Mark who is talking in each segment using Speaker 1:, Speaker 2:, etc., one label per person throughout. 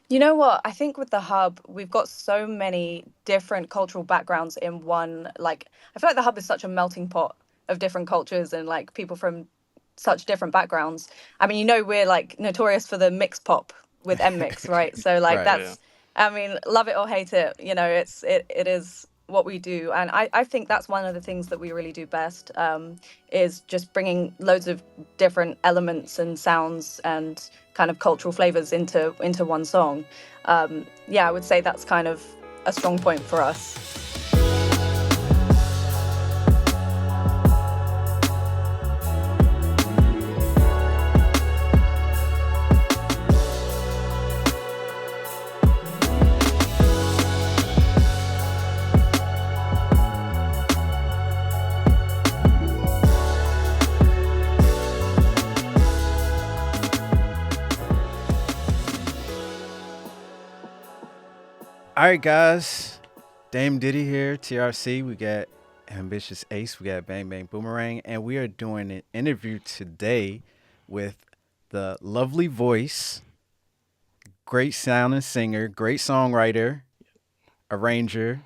Speaker 1: You know what? I think with the hub, we've got so many different cultural backgrounds in one. Like, I feel like the hub is such a melting pot of different cultures and like people from such different backgrounds. I mean, we're like notorious for the mix pop with NMIXX, right? So like
Speaker 2: Right.
Speaker 3: Yeah.
Speaker 1: that's, I mean, love it or hate it, it is what we do, and I think that's one of the things that we really do best, is just bringing loads of different elements and sounds and kind of cultural flavors into one song. Yeah, I would say that's kind of a strong point for us.
Speaker 2: All right, guys. Dame Diddy here, TRC. We got Ambitious Ace. We got Bang Bang Boomerang. And we are doing an interview today with the lovely voice, great sounding singer, great songwriter, arranger,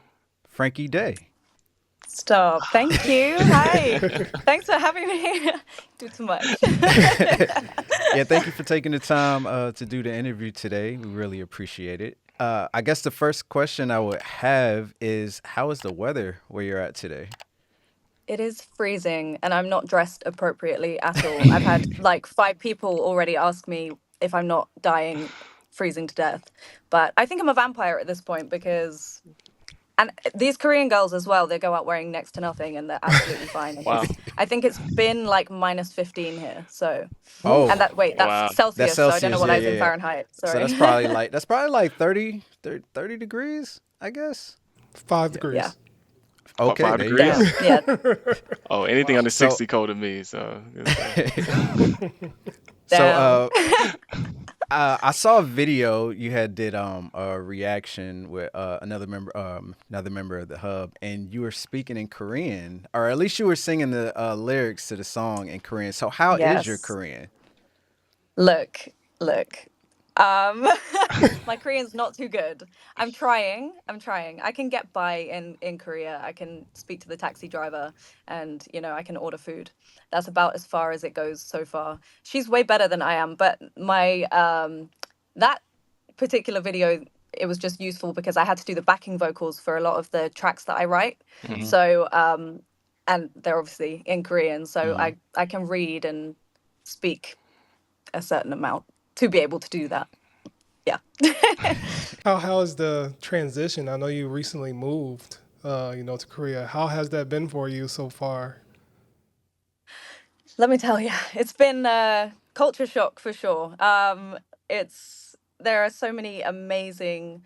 Speaker 2: Frankie Day.
Speaker 1: Stop. Thank you. Hi. Thanks for having me. Do too much.
Speaker 2: Yeah, thank you for taking the time to do the interview today. We really appreciate it. I guess the first question I would have is, how is the weather where you're at today?
Speaker 1: It is freezing and I'm not dressed appropriately at all. I've had like 5 people already ask me if I'm not dying freezing to death. But I think I'm a vampire at this point because, and these Korean girls as well, they go out wearing next to nothing and they're absolutely fine. And
Speaker 3: Wow.
Speaker 1: I think it's been like minus 15 here. So,
Speaker 2: Oh,
Speaker 1: and that's
Speaker 3: Wow.
Speaker 2: that's
Speaker 1: Celsius. So I don't know
Speaker 2: Celsius.
Speaker 1: what
Speaker 2: Yeah,
Speaker 1: that is
Speaker 2: yeah,
Speaker 1: in
Speaker 2: yeah.
Speaker 1: Fahrenheit.
Speaker 2: So
Speaker 1: Sorry.
Speaker 2: that's probably like 30 degrees, I guess.
Speaker 4: 5 degrees.
Speaker 1: Yeah.
Speaker 2: Okay,
Speaker 3: Five
Speaker 2: there you
Speaker 1: Damn.
Speaker 2: go.
Speaker 3: degrees?
Speaker 1: Yeah.
Speaker 3: Oh, anything
Speaker 4: Wow.
Speaker 3: under
Speaker 2: So
Speaker 3: 60 cold to me. So
Speaker 2: so
Speaker 1: Damn.
Speaker 2: I saw a video you had did a reaction with another member of the hub, and you were speaking in Korean, or at least you were singing the lyrics to the song in Korean. So how is your
Speaker 1: Yes.
Speaker 2: Korean?
Speaker 1: Look, look. Um, my Korean's not too good. I'm trying. I'm trying. I can get by in Korea. I can speak to the taxi driver, and I can order food. That's about as far as it goes so far. She's way better than I am, but my that particular video, it was just useful because I had to do the backing vocals for a lot of the tracks that I write.
Speaker 3: Mhm.
Speaker 1: So and they're obviously in Korean, so
Speaker 2: Hmm.
Speaker 1: I can read and speak a certain amount to be able to do that. Yeah.
Speaker 4: How is the transition? I know you recently moved, to Korea. How has that been for you so far?
Speaker 1: Let me tell you, it's been a culture shock for sure. It's There are so many amazing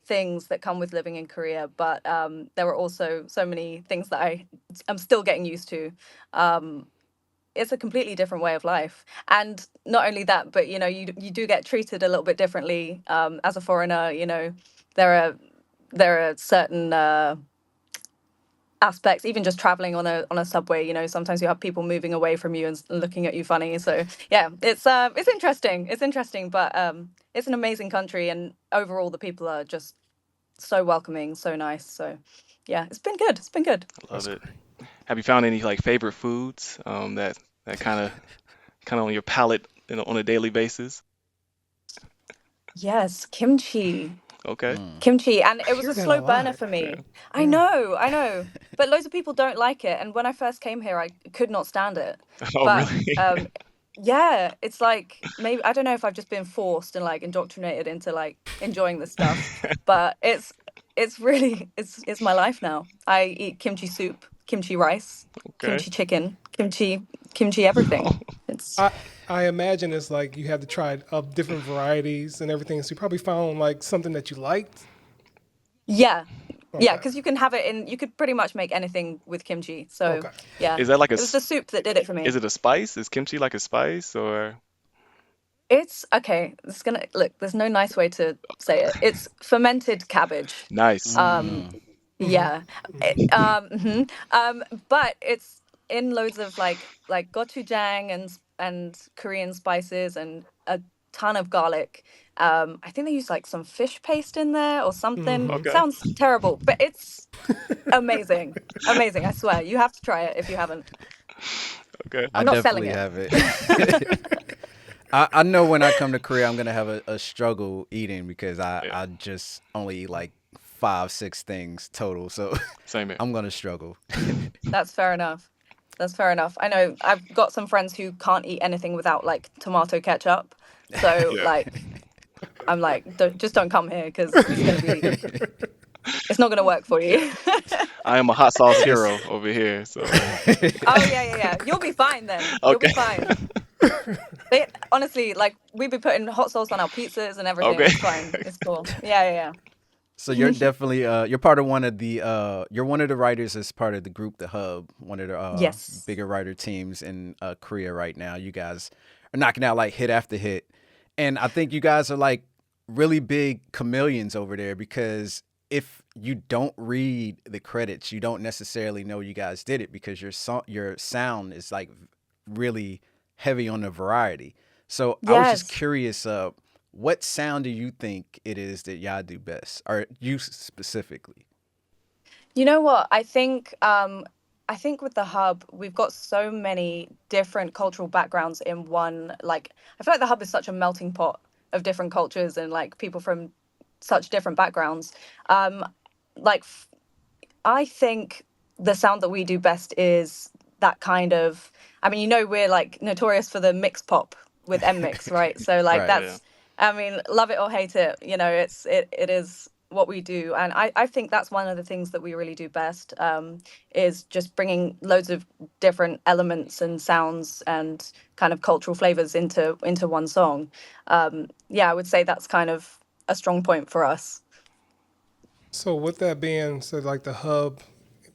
Speaker 1: things that come with living in Korea, but there are also so many things that I'm still getting used to. Um, it's a completely different way of life, and not only that, but you do get treated a little bit differently as a foreigner. There are certain aspects, even just traveling on a subway. Sometimes you have people moving away from you and looking at you funny. So yeah, it's interesting. It's interesting, but it's an amazing country, and overall the people are just so welcoming, so nice. So yeah, it's been good. It's been good.
Speaker 3: I love
Speaker 4: That's
Speaker 3: it.
Speaker 4: great.
Speaker 3: Have you found any like favorite foods that kind of on your palate on a daily basis?
Speaker 1: Yes, kimchi.
Speaker 3: Okay.
Speaker 1: Kimchi, and
Speaker 4: I
Speaker 1: it was
Speaker 4: hear
Speaker 1: a
Speaker 4: that a
Speaker 1: slow burner
Speaker 4: lot.
Speaker 1: for me.
Speaker 3: Yeah.
Speaker 4: Yeah.
Speaker 1: I know, but loads of people don't like it. And when I first came here, I could not stand it.
Speaker 3: Oh,
Speaker 1: But
Speaker 3: really?
Speaker 1: yeah, it's like maybe I don't know if I've just been forced and like indoctrinated into like enjoying this stuff, but it's really it's my life now. I eat kimchi soup, kimchi rice,
Speaker 3: Okay.
Speaker 1: kimchi chicken, kimchi everything. It's
Speaker 4: I I imagine it's like you had to try up different varieties and everything. So you probably found like something that you liked.
Speaker 1: Yeah, yeah,
Speaker 4: Okay.
Speaker 1: because you could pretty much make anything with kimchi. So
Speaker 4: Okay.
Speaker 1: yeah,
Speaker 3: Is that like
Speaker 1: it was the soup that did it for me.
Speaker 3: is it a spice? Is kimchi like a spice or?
Speaker 1: It's okay. It's gonna look. There's no nice way to say it. It's fermented cabbage.
Speaker 3: Nice.
Speaker 1: Um,
Speaker 2: Mm.
Speaker 4: Mm-hmm.
Speaker 1: yeah.
Speaker 4: Mm-hmm.
Speaker 1: Mhm. But it's in loads of like gochujang and Korean spices and a ton of garlic. I think they use like some fish paste in there or something.
Speaker 4: Hmm.
Speaker 3: Okay.
Speaker 1: Sounds terrible, but it's amazing. Amazing, I swear. You have to try it if you haven't.
Speaker 3: Okay.
Speaker 2: I
Speaker 1: I'm not selling
Speaker 2: definitely
Speaker 1: it.
Speaker 2: have it. I know when I come to Korea, I'm gonna have a struggle eating because
Speaker 3: Yeah.
Speaker 2: I just only eat like 5, 6 things total. So
Speaker 3: Same here.
Speaker 2: I'm gonna struggle.
Speaker 1: That's fair enough. That's fair enough. I know I've got some friends who can't eat anything without like tomato ketchup. So
Speaker 3: Yeah.
Speaker 1: like I'm like, just don't come here because it's not gonna work for
Speaker 3: Yeah.
Speaker 1: you.
Speaker 3: I am a hot sauce
Speaker 2: It's
Speaker 3: hero over here. So
Speaker 1: Oh yeah, yeah, yeah. You'll be fine then. You'll be
Speaker 3: okay.
Speaker 1: fine. They honestly like we'd be putting hot sauce on our pizzas and everything.
Speaker 3: Okay.
Speaker 1: It's fine. It's cool. Yeah, yeah,
Speaker 2: So you're
Speaker 1: yeah.
Speaker 2: definitely you're part of one of the you're one of the writers as part of the group The Hub, one of the
Speaker 1: Yes.
Speaker 2: bigger writer teams in Korea right now. You guys are knocking out like hit after hit. And I think you guys are like really big chameleons over there because if you don't read the credits, you don't necessarily know you guys did it because your sound is like really heavy on the variety. So I was just
Speaker 1: Yes.
Speaker 2: curious, what sound do you think it is that y'all do best, or you specifically?
Speaker 1: You know what? I think with the hub, we've got so many different cultural backgrounds in one. Like, I feel like the hub is such a melting pot of different cultures and like people from such different backgrounds. Um, like, I think the sound that we do best is that kind of. I mean, we're like notorious for the mix pop with NMIXX, right? So like
Speaker 2: Right.
Speaker 3: Yeah.
Speaker 1: that's. I mean, love it or hate it, it is what we do, and I think that's one of the things that we really do best. Is just bringing loads of different elements and sounds and kind of cultural flavors into one song. Yeah, I would say that's kind of a strong point for us.
Speaker 4: So with that being said, like the hub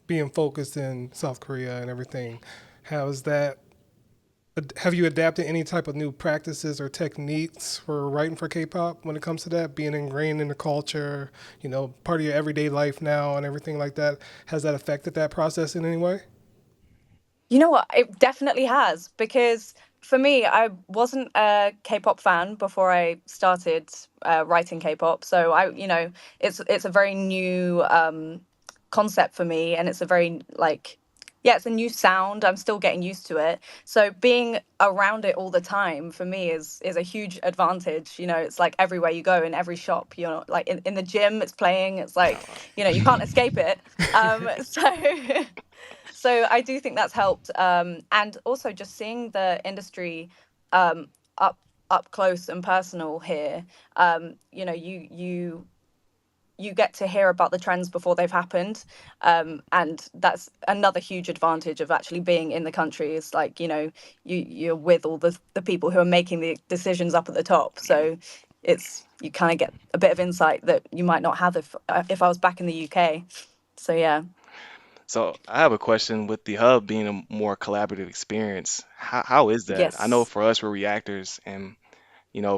Speaker 4: being focused in South Korea and everything, how's that? Have you adapted any type of new practices or techniques for writing for K-pop when it comes to that, being ingrained in the culture, part of your everyday life now and everything like that? Has that affected that process in any way?
Speaker 1: You know what? It definitely has because for me, I wasn't a K-pop fan before I started writing K-pop. So it's a very new concept for me, and it's a very like, yeah, it's a new sound. I'm still getting used to it. So being around it all the time for me is a huge advantage. It's like everywhere you go in every shop. Like in the gym, it's playing. It's like
Speaker 3: Oh, wow.
Speaker 1: you can't escape it. So. So I do think that's helped, and also just seeing the industry um, up up close and personal here. You get to hear about the trends before they've happened, and that's another huge advantage of actually being in the country. Is like you're with all the people who are making the decisions up at the top. So you kind of get a bit of insight that you might not have if I was back in the UK. So yeah.
Speaker 3: So I have a question with the hub being a more collaborative experience. How is that? I know
Speaker 1: Yes.
Speaker 3: for us we're reactors, and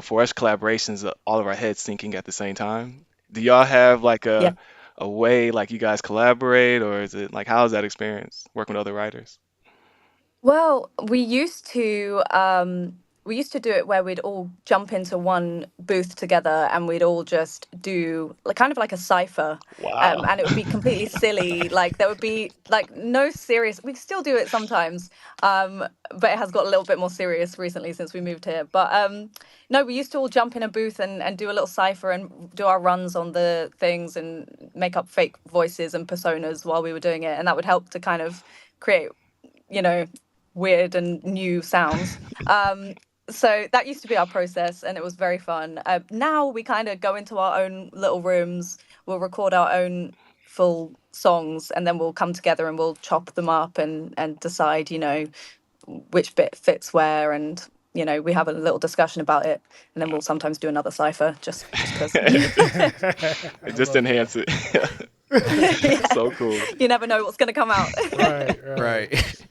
Speaker 3: for us collaborations, all of our heads thinking at the same time. Do y'all have like
Speaker 1: Yeah.
Speaker 3: a way like you guys collaborate, or is it like how is that experience working with other writers?
Speaker 1: Well, we used to do it where we'd all jump into one booth together and we'd all just do like kind of like a cipher,
Speaker 3: Wow.
Speaker 1: and it would be completely silly. Like there would be like no serious. We still do it sometimes, but it has got a little bit more serious recently since we moved here. But no, we used to all jump in a booth and do a little cipher and do our runs on the things and make up fake voices and personas while we were doing it, and that would help to kind of create you know, weird and new sounds. So that used to be our process, and it was very fun. Now we kind of go into our own little rooms. We'll record our own full songs, and then we'll come together and we'll chop them up and decide, which bit fits where, and we have a little discussion about it, and then we'll sometimes do another cipher just because.
Speaker 3: It
Speaker 4: I
Speaker 3: just
Speaker 4: love that.
Speaker 3: enhance it.
Speaker 1: Yeah,
Speaker 3: So cool.
Speaker 1: you never know what's going to come out.
Speaker 4: Right, right.
Speaker 2: Right.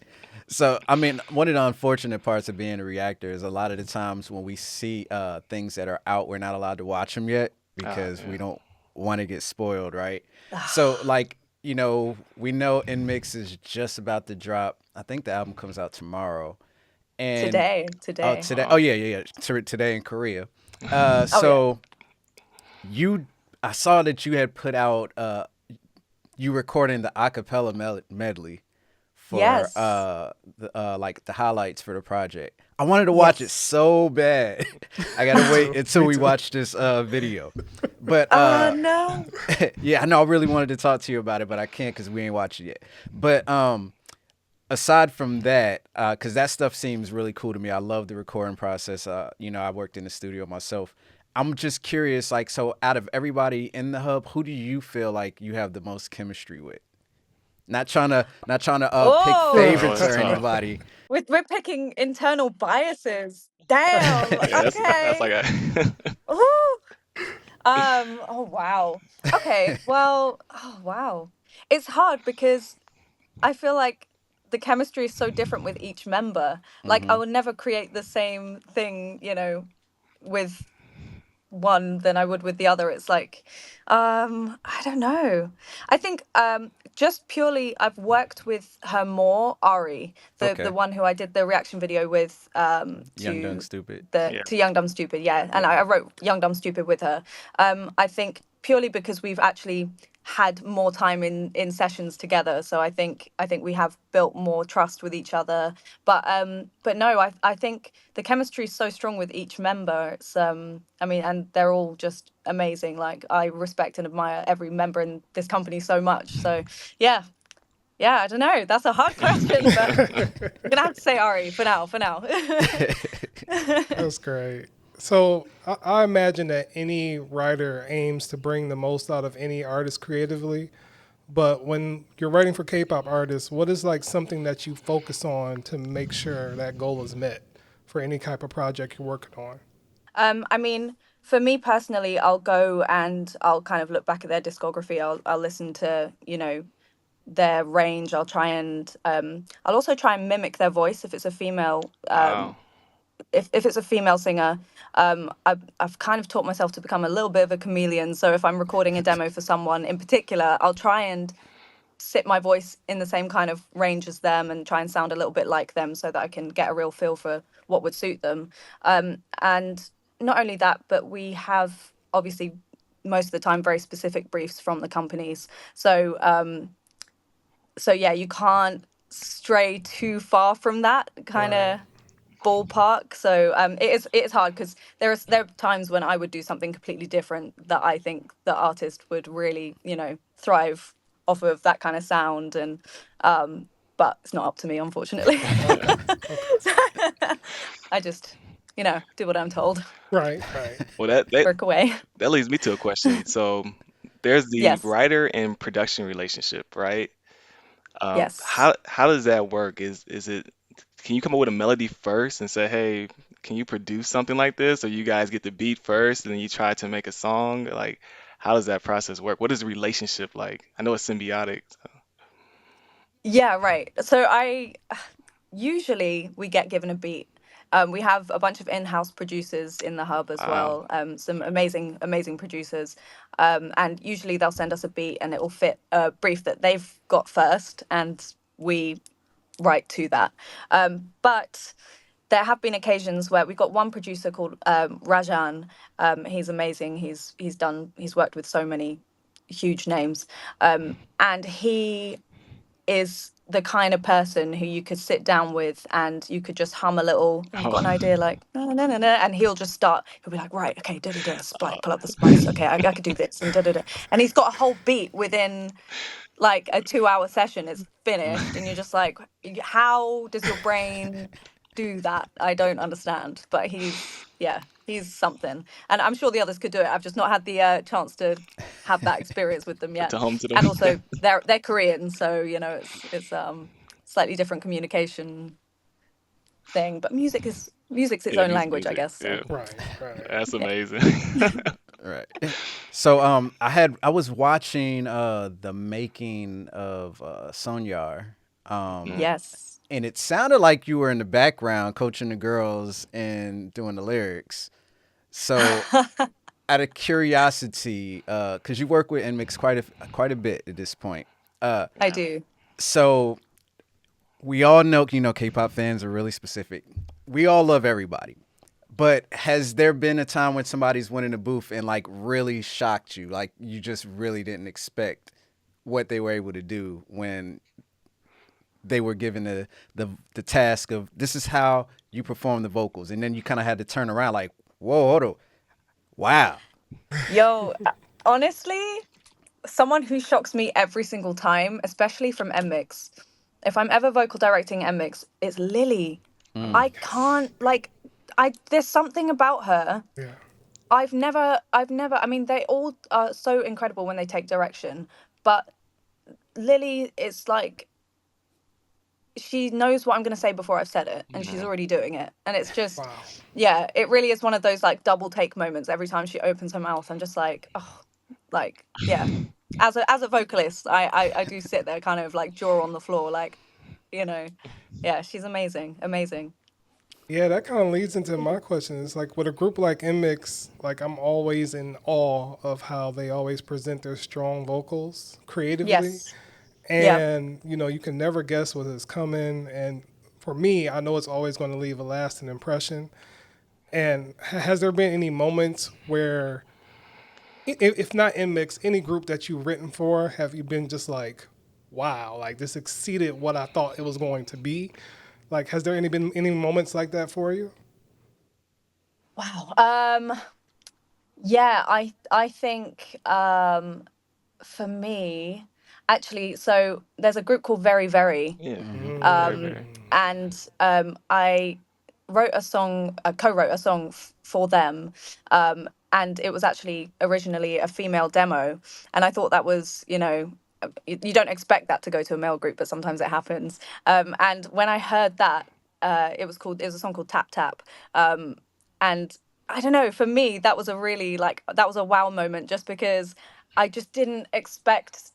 Speaker 2: So, I mean, one of the unfortunate parts of being a reactor is a lot of the times when we see things that are out, we're not allowed to watch them yet because we
Speaker 3: Yeah.
Speaker 2: don't want to get spoiled, right? So, like, we know NMIXX is just about to drop. I think the album comes out tomorrow. And
Speaker 1: Today.
Speaker 2: today. Oh,
Speaker 3: Wow.
Speaker 2: yeah, yeah, yeah. Today in Korea.
Speaker 1: Oh yeah.
Speaker 2: So you, I saw that you had put out you recording the acapella medley for
Speaker 1: Yes.
Speaker 2: like the highlights for the project. I wanted to watch it
Speaker 1: Yes.
Speaker 2: so bad. I gotta
Speaker 4: Me
Speaker 2: wait
Speaker 4: too.
Speaker 2: until
Speaker 4: Me
Speaker 2: we
Speaker 4: too.
Speaker 2: watch this video. But
Speaker 1: No.
Speaker 2: yeah, I know I really wanted to talk to you about it, but I can't because we ain't watched it yet. But aside from that, because that stuff seems really cool to me. I love the recording process. I worked in the studio myself. I'm just curious, like, so out of everybody in the hub, who do you feel like you have the most chemistry with? Not trying to pick
Speaker 1: Oh,
Speaker 3: Oh,
Speaker 2: favorites
Speaker 3: it's
Speaker 2: or
Speaker 3: tough.
Speaker 2: anybody.
Speaker 1: we're picking internal biases. Damn.
Speaker 3: Yeah, that's
Speaker 1: Okay.
Speaker 3: like a
Speaker 1: Ooh. Oh wow. Okay. Well. Oh wow. It's hard because I feel like the chemistry is so different with each member. Like I
Speaker 2: Hmm.
Speaker 1: would never create the same thing, with one than I would with the other. It's like, I don't know. I think just purely I've worked with her more, Ari, the
Speaker 2: Okay.
Speaker 1: one who I did the reaction video with
Speaker 2: Young Dung
Speaker 1: to
Speaker 2: Stupid.
Speaker 1: the
Speaker 3: yeah.
Speaker 1: to Young Dumb Stupid, yeah. And
Speaker 2: Yeah.
Speaker 1: I wrote Young Dumb Stupid with her. I think purely because we've actually had more time in sessions together, so I think we have built more trust with each other. But no, I think the chemistry is so strong with each member. It's I mean, and they're all just amazing. Like I respect and admire every member in this company so much. So yeah, yeah, I don't know, that's a hard question, but I'm gonna have to say Ari for now, for now.
Speaker 4: That's great. So I imagine that any writer aims to bring the most out of any artist creatively. But when you're writing for K-pop artists, what is like something that you focus on to make sure that goal is met for any type of project you're working on?
Speaker 1: I mean, for me personally, I'll go and I'll kind of look back at their discography. I'll listen to, their range. I'll also try and mimic their voice if it's a female.
Speaker 3: Wow.
Speaker 1: If it's a female singer, I've kind of taught myself to become a little bit of a chameleon. So if I'm recording a demo for someone in particular, I'll try and sit my voice in the same kind of range as them and try and sound a little bit like them so that I can get a real feel for what would suit them. And not only that, but we have obviously most of the time very specific briefs from the companies. So yeah, you can't stray too far from that kind
Speaker 4: Right.
Speaker 1: of ballpark. So it is hard because there are times when I would do something completely different that I think the artist would really thrive off of that kind of sound, and but it's not up to me, unfortunately.
Speaker 4: Okay. Okay.
Speaker 1: So I just do what I'm told,
Speaker 4: Right. Right.
Speaker 3: Well, that
Speaker 1: work away.
Speaker 3: that leads me to a question. So there's the
Speaker 1: Yes,
Speaker 3: writer and production relationship, right?
Speaker 1: yes.
Speaker 3: How does that work? Is it can you come up with a melody first and say, hey, can you produce something like this? Or you guys get the beat first and then you try to make a song? Like, how does that process work? What is the relationship like? I know it's symbiotic.
Speaker 1: Yeah, right. So I usually we get given a beat. We have a bunch of in-house producers in the hub as
Speaker 3: Wow.
Speaker 1: well. Some amazing, amazing producers, and usually they'll send us a beat, and it will fit a brief that they've got first, and we write to that. But there have been occasions where we've got one producer called Rajan. He's amazing. He's worked with so many huge names, and he is the kind of person who you could sit down with and you could just hum a little. Oh, I've got an
Speaker 3: Oh,
Speaker 1: idea, like no, no, no, no, and he'll just start. He'll be like, right, okay, da da da,
Speaker 3: uh,
Speaker 1: spice, pull up the spice. Okay, I could do this and da da da, and he's got a whole beat within like a 2 hour session. It's finished, and you're just like, how does your brain do that? I don't understand. But he's something, and I'm sure the others could do it. I've just not had the chance to have that experience with them yet.
Speaker 3: to home to
Speaker 1: And
Speaker 3: them.
Speaker 1: also they're Korean, so it's slightly different communication thing. But music's its
Speaker 3: Yeah, it
Speaker 1: own
Speaker 3: is
Speaker 1: language, I
Speaker 3: music.
Speaker 1: guess. So
Speaker 3: Yeah,
Speaker 4: Right. Right.
Speaker 3: that's
Speaker 1: yeah.
Speaker 3: amazing.
Speaker 2: Right. So I was watching the making of Sonyar.
Speaker 3: Mm.
Speaker 1: Yes.
Speaker 2: And it sounded like you were in the background coaching the girls and doing the lyrics. So out of curiosity, because you work with NMIXX quite a bit at this point.
Speaker 1: I
Speaker 3: Yeah.
Speaker 1: do.
Speaker 2: So we all know, K-pop fans are really specific. We all love everybody. But has there been a time when somebody's went in the booth and like really shocked you? Like you just really didn't expect what they were able to do when they were given the task of this is how you perform the vocals, and then you kind of had to turn around like, whoa, hold on, wow.
Speaker 1: Yo, honestly, someone who shocks me every single time, especially from NMIXX. If I'm ever vocal directing NMIXX, it's Lily.
Speaker 2: Mm.
Speaker 1: I can't like I there's something about her.
Speaker 4: Yeah.
Speaker 1: I've never I mean they all are so incredible when they take direction, but Lily is like she knows what I'm going to say before I've said it and she's already doing it. And it's just
Speaker 4: Wow.
Speaker 1: yeah, it really is one of those like double take moments every time she opens her mouth. I'm just like, oh, like yeah. As a vocalist, I do sit there kind of like jaw on the floor like, you know, yeah, she's amazing, amazing.
Speaker 4: Yeah, that kind of leads into my question. It's like with a group like NMIXX, like I'm always in awe of how they always present their strong vocals creatively.
Speaker 1: Yes. Yeah.
Speaker 4: And, you can never guess what is coming. And for me, I know it's always going to leave a lasting impression. And has there been any moments where, if not NMIXX, any group that you've written for, have you been just like, wow, like this exceeded what I thought it was going to be? Like, has there been any moments like that for you?
Speaker 1: Wow. Yeah, I think for me actually so there's a group called Very Very.
Speaker 3: Yeah, very,
Speaker 1: Um,
Speaker 3: very.
Speaker 1: and I co-wrote a song for them, and it was actually originally a female demo, and I thought that was, you don't expect that to go to a male group, but sometimes it happens. And when I heard that, it was a song called Tap Tap, and I don't know, for me that was a really like that was a wow moment just because I just didn't expect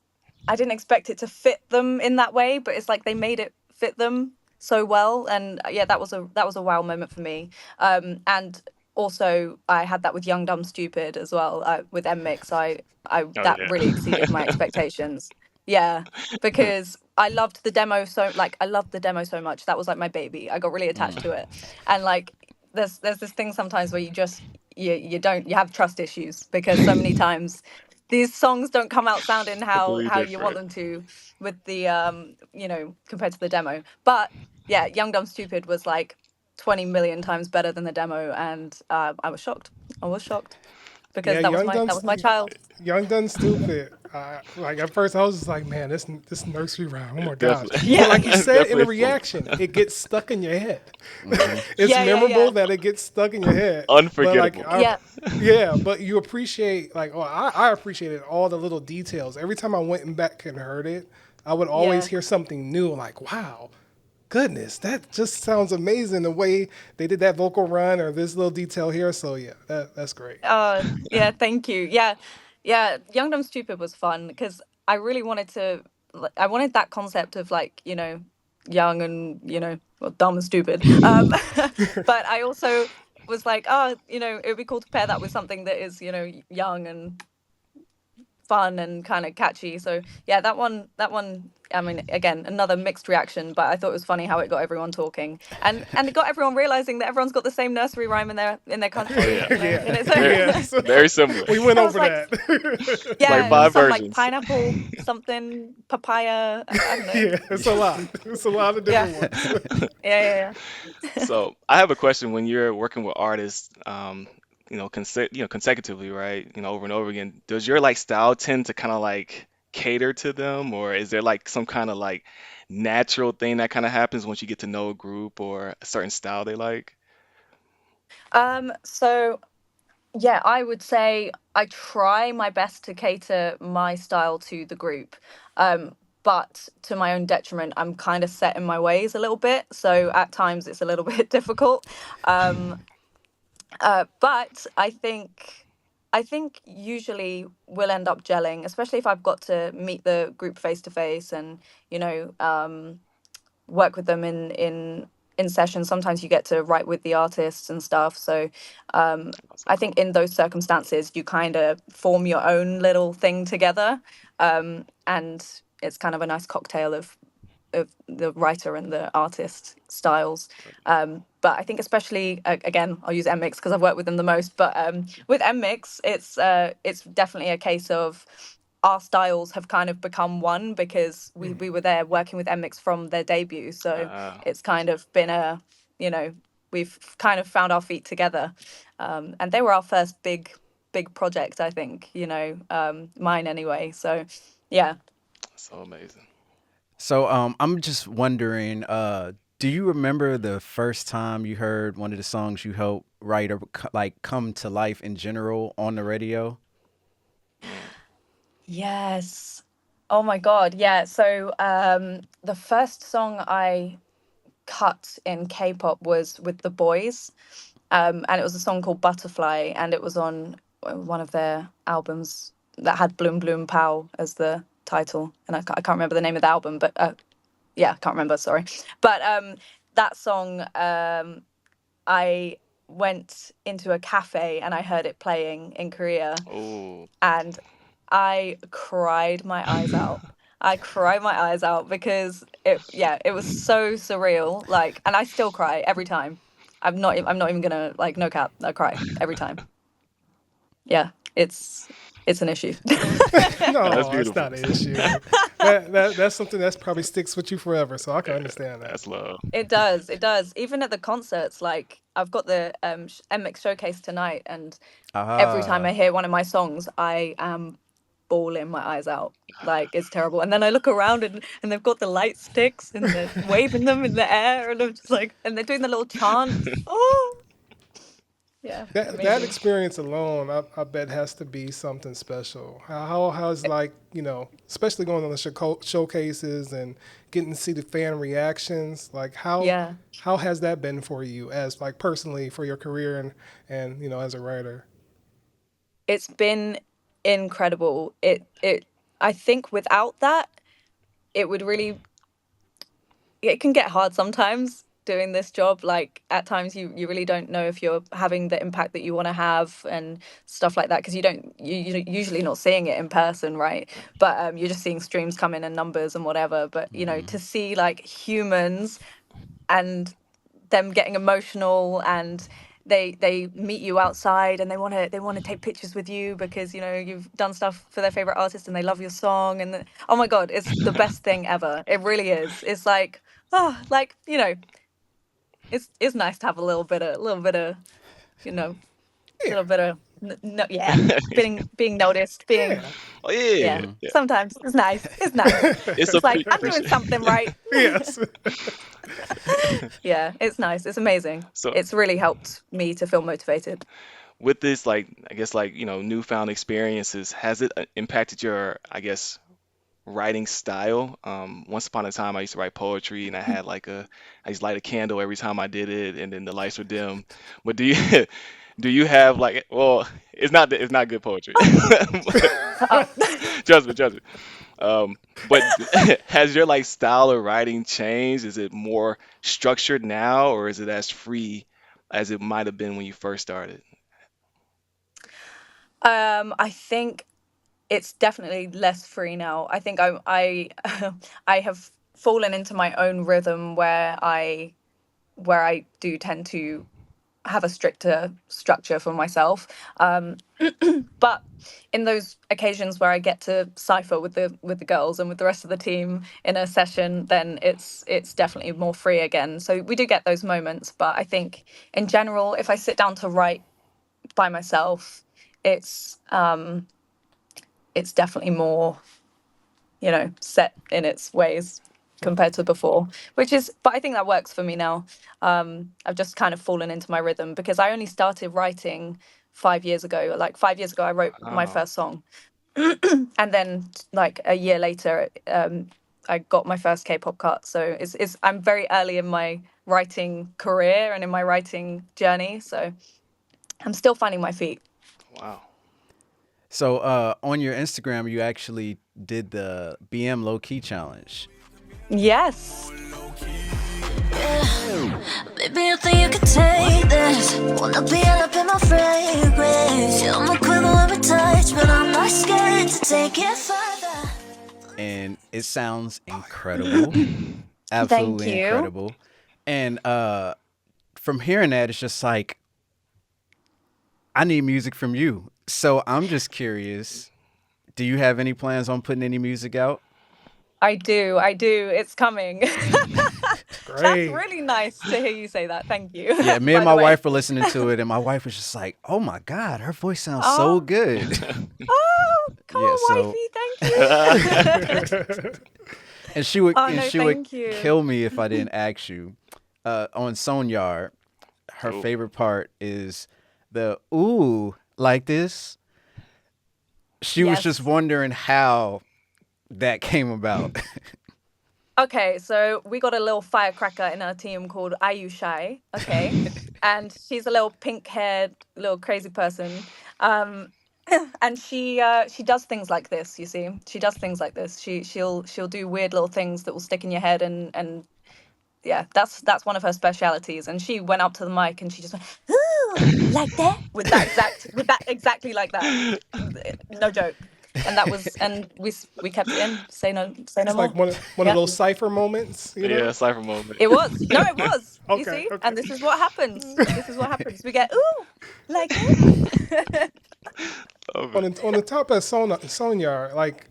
Speaker 1: I didn't expect it to fit them in that way, but it's like they made it fit them so well, and yeah, that was a wow moment for me. And also, I had that with Young Dumb Stupid as well with NMIXX. I
Speaker 3: Oh
Speaker 1: that really exceeded my
Speaker 3: yeah.
Speaker 1: expectations. Yeah, because I loved the demo so much. That was like my baby. I got really attached to it, and like there's this thing sometimes where you have trust issues because so many times these songs don't come out sounding
Speaker 3: Completely
Speaker 1: how you want
Speaker 3: different.
Speaker 1: them to with the compared to the demo. But yeah, Young Dumb Stupid was like 20 million times better than the demo, and I was shocked. I was shocked because
Speaker 4: Yeah,
Speaker 1: that was my child.
Speaker 4: Young Done Stupid. Like at first, I was just like, man, this nursery rhyme. Oh my gosh!
Speaker 3: Definitely,
Speaker 4: But
Speaker 1: Yeah,
Speaker 4: like you said in
Speaker 3: definitely
Speaker 4: the
Speaker 3: a slow.
Speaker 4: reaction, it gets stuck in your head.
Speaker 2: Hmm.
Speaker 4: It's
Speaker 1: yeah, yeah,
Speaker 4: memorable
Speaker 1: yeah,
Speaker 4: that it gets stuck in your head. But like,
Speaker 3: Unforgettable.
Speaker 1: yeah,
Speaker 4: yeah, but you appreciate like, oh, I appreciated all the little details. Every time I went back and heard it, I would always
Speaker 1: yeah.
Speaker 4: hear something new. Like, wow, goodness, that just sounds amazing the way they did that vocal run or this little detail here. So yeah, that's great.
Speaker 1: Yeah. Thank you. Yeah, yeah. Young Dumb Stupid was fun because I really wanted to. I wanted that concept of like young and well, dumb and stupid. But I also was like, oh, it would be cool to pair that with something that is young and fun and kind of catchy. So yeah, that one. I mean, again, another mixed reaction, but I thought it was funny how it got everyone talking, and it got everyone realizing that everyone's got the same nursery rhyme in their
Speaker 3: Oh
Speaker 1: country.
Speaker 3: yeah,
Speaker 4: Yeah,
Speaker 1: So
Speaker 3: very,
Speaker 4: yeah. So
Speaker 3: very similar.
Speaker 4: we went
Speaker 1: I was
Speaker 4: over
Speaker 1: like,
Speaker 4: that.
Speaker 3: Like
Speaker 1: yeah,
Speaker 2: Hmm.
Speaker 3: five
Speaker 1: some like
Speaker 3: versions.
Speaker 1: pineapple, something, papaya. I don't know.
Speaker 4: Yeah, it's a lot. It's a lot of
Speaker 1: Yeah,
Speaker 4: different ones.
Speaker 1: yeah, yeah,
Speaker 3: So I have a question when you're working with artists, consecutively, right? Over and over again. Does your like style tend to kind of like cater to them, or is there like some kind of like natural thing that kind of happens once you get to know a group or a certain style they like?
Speaker 1: yeah. So yeah, I would say I try my best to cater my style to the group. But to my own detriment, I'm kind of set in my ways a little bit. So at times it's a little bit difficult. Um, but I think usually we'll end up gelling, especially if I've got to meet the group face to face and you know work with them in sessions. Sometimes you get to write with the artists and stuff. So um,
Speaker 3: Also
Speaker 1: I
Speaker 3: cool.
Speaker 1: think in those circumstances, you kind of form your own little thing together, and it's kind of a nice cocktail of the writer and the artist styles. But I think especially again, I'll use NMIXX because I've worked with them the most. But with NMIXX, it's definitely a case of our styles have kind of become one because we were there working with NMIXX from their debut. So
Speaker 3: Uh,
Speaker 1: it's kind of been a, you know, we've kind of found our feet together. And they were our first big project, I think, you know, mine anyway. So yeah.
Speaker 3: so amazing.
Speaker 2: So I'm just wondering, do you remember the first time you heard one of the songs you helped write or like come to life in general on the radio?
Speaker 1: Yes. Oh my God. Yeah. So the first song I cut in K-pop was with the boys. And it was a song called Butterfly, and it was on one of their albums that had Bloom Bloom Pow as the title. And I can't remember the name of the album, but yeah, I can't remember, sorry. But that song, I went into a cafe and I heard it playing in Korea,
Speaker 3: Oh,
Speaker 1: and I cried my eyes out. I cried my eyes out because it was so surreal. Like, and I still cry every time. I'm not even gonna, like, no cap. I cry every time. Yeah, it's an issue.
Speaker 3: no, that's
Speaker 4: No, it's
Speaker 3: beautiful.
Speaker 4: not an issue. That's something that's probably sticks with you forever. So I can understand that.
Speaker 3: That's love.
Speaker 1: It does. It does. Even at the concerts, like I've got the MX showcase tonight, and every time I
Speaker 2: Ah,
Speaker 1: hear one of my songs, I am bawling my eyes out. Like, it's terrible. And then I look around, and they've got the light sticks and they're waving them in the air, and I'm just like, and they're doing the little chant. Oh, yeah,
Speaker 4: That
Speaker 1: amazing.
Speaker 4: experience alone, I bet, has to be something special. How's like, especially going on the showcases and getting to see the fan reactions. Like
Speaker 1: Yeah.
Speaker 4: how has that been for you as like personally for your career and as a writer?
Speaker 1: It's been incredible. I think without that, it would really it can get hard sometimes doing this job. Like, at times you really don't know if you're having the impact that you want to have and stuff like that, because you're usually not seeing it in person, right? But you're just seeing streams come in and numbers and whatever. But you know, to see like humans and them getting emotional, and they meet you outside and they want to take pictures with you because you know you've done stuff for their favorite artist and they love your song, and oh my God, it's the best thing ever. It really is. It's like, oh, like, you know, it's nice to have a little bit of, you know, a
Speaker 4: Yeah,
Speaker 1: little bit of no, yeah, being noticed, being,
Speaker 4: yeah,
Speaker 3: Oh yeah,
Speaker 1: yeah,
Speaker 2: mhm.
Speaker 3: yeah.
Speaker 1: sometimes it's nice. It's nice.
Speaker 3: It's
Speaker 1: It's like, I'm doing
Speaker 3: appreciate.
Speaker 1: something right.
Speaker 4: yes.
Speaker 1: Yeah, it's nice. It's amazing.
Speaker 3: So
Speaker 1: It's really helped me to feel motivated.
Speaker 3: with this, like, I guess, like, newfound experiences, has it impacted your, I guess, writing style? Once upon a time, I used to write poetry, and I used to light a candle every time I did it, and then the lights were dim. But do you, do you have like, well, it's not good poetry. But
Speaker 1: Oh.
Speaker 3: trust me. But has your like style of writing changed? Is it more structured now, or is it as free as it might have been when you first started?
Speaker 1: I think it's definitely less free now. I think I I have fallen into my own rhythm where I do tend to have a stricter structure for myself. But in those occasions where I get to cipher with the girls and with the rest of the team in a session, then it's definitely more free again. So we do get those moments, but I think in general, if I sit down to write by myself, it's it's definitely more, you know, set in its ways compared to before, which is, but I think that works for me now. I've just kind of fallen into my rhythm because I only started writing 5 years ago. Like 5 years ago, I wrote my
Speaker 3: Oh,
Speaker 1: first song, and then like a year later, I got my first K-pop cut. So it's I'm very early in my writing career and in my writing journey. So I'm still finding my feet.
Speaker 3: wow.
Speaker 2: So on your Instagram, you actually did the BM low key challenge.
Speaker 1: Yes.
Speaker 5: Yeah. Baby, you think you can take this? Wanna be all up in my fragrance. You're my quiver every touch, but I'm not scared to take it further.
Speaker 2: and it sounds incredible,
Speaker 1: Thank
Speaker 2: absolutely
Speaker 1: you.
Speaker 2: incredible. And from hearing that, it's just like I need music from you. So I'm just curious. Do you have any plans on putting any music out?
Speaker 1: I do. It's coming. That's
Speaker 4: Great.
Speaker 1: really nice to hear you say that. Thank you,
Speaker 2: Yeah, me and
Speaker 1: by
Speaker 2: my
Speaker 1: the way.
Speaker 2: wife were listening to it, and my wife was just like, "Oh my God, her voice sounds so
Speaker 1: Oh,
Speaker 2: good."
Speaker 1: oh, come
Speaker 2: Yeah,
Speaker 1: on,
Speaker 2: so
Speaker 1: wifey. Thank you.
Speaker 2: and she would
Speaker 1: Oh
Speaker 2: and
Speaker 1: no,
Speaker 2: she would
Speaker 1: thank you.
Speaker 2: kill me if I didn't ask you. On Sonyar, her
Speaker 3: Ooh.
Speaker 2: favorite part is the ooh like this. She was just
Speaker 1: Yes.
Speaker 2: wondering how that came about.
Speaker 1: Okay, so we got a little firecracker in our team called Ayushai. Okay, and she's a little pink-haired, little crazy person. Um, and she does things like this. You see, she does things like this. She'll do weird little things that will stick in your head, and yeah, that's one of her specialities. And she went up to the mic and she just went, "Ooh, like that," with that exactly like that. No joke. And that was, and we kept it in. Say no
Speaker 4: It's
Speaker 1: more.
Speaker 4: like one of
Speaker 1: Yeah,
Speaker 4: those cipher moments, you
Speaker 3: Yeah,
Speaker 4: know?
Speaker 3: cipher moment.
Speaker 1: it was. No, it was. You
Speaker 4: Okay,
Speaker 1: see,
Speaker 4: okay.
Speaker 1: and this is what happens. This is what happens. We get ooh like that.
Speaker 3: Love
Speaker 4: On
Speaker 3: it.
Speaker 4: the top of Sonyar, like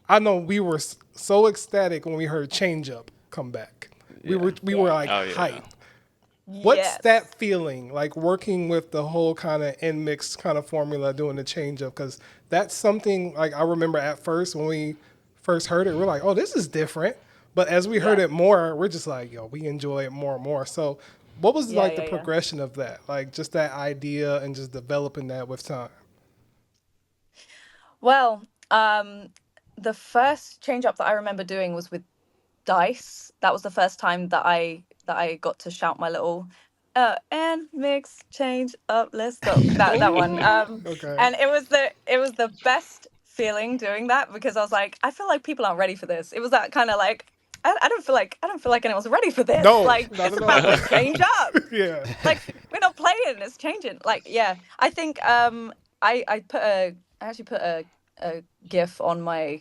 Speaker 4: I know we were so ecstatic when we heard Change Up come back.
Speaker 2: Yeah.
Speaker 4: We were
Speaker 1: Yeah.
Speaker 4: like
Speaker 3: Oh yeah.
Speaker 4: hype. What's
Speaker 1: Yes.
Speaker 4: that feeling like working with the whole kind of NMIXX kind of formula doing the change up? Because that's something like I remember at first when we first heard it, we're like, oh, this is different. But as we heard
Speaker 1: Yeah.
Speaker 4: it more, we're just like, yo, we enjoy it more and more. So, what was
Speaker 1: Yeah.
Speaker 4: like the
Speaker 1: Yeah. Yeah.
Speaker 4: progression of that? Like just that idea and just developing that with time.
Speaker 1: Well, the first change up that I remember doing was with dice. That was the first time that I got to shout my little and mix change up, let's go. That one.
Speaker 4: Oh, okay.
Speaker 1: And it was the best feeling doing that because I was like, I feel like people aren't ready for this. It was that kind of like I don't feel like anyone's ready for this.
Speaker 4: No,
Speaker 1: Like
Speaker 4: not
Speaker 1: it's
Speaker 4: at
Speaker 1: about
Speaker 4: all.
Speaker 1: to change up.
Speaker 4: Yeah.
Speaker 1: Like we're not playing, it's changing. Like yeah. I think I actually put a GIF on my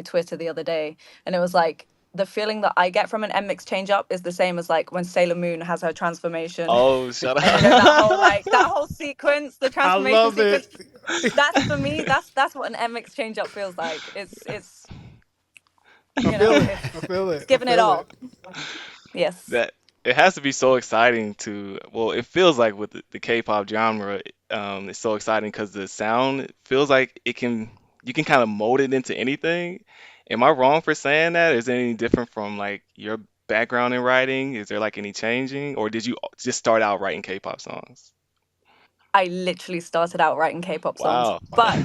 Speaker 1: Twitter the other day, and it was like the feeling that I get from an M mix change up is the same as like when Sailor Moon has her transformation,
Speaker 3: Oh, shut
Speaker 1: and you know that whole
Speaker 3: up.
Speaker 1: like that whole sequence, the
Speaker 4: I
Speaker 1: transformation
Speaker 4: love
Speaker 1: sequence.
Speaker 4: it.
Speaker 1: That's for me. That's what an M mix change up feels like. It's
Speaker 4: I
Speaker 1: you
Speaker 4: feel
Speaker 1: know
Speaker 4: it. I feel
Speaker 1: it's
Speaker 4: it. I
Speaker 1: giving it
Speaker 4: feel
Speaker 1: all.
Speaker 4: it.
Speaker 1: Yes.
Speaker 3: That it has to be so exciting to, well, it feels like with the K-pop genre, it's so exciting because the sound feels like you can kind of mold it into anything. Am I wrong for saying that? Is it any different from like your background in writing? Is there like any changing, or did you just start out writing K-pop songs?
Speaker 1: I literally started out writing K-pop songs,
Speaker 3: Wow.
Speaker 1: but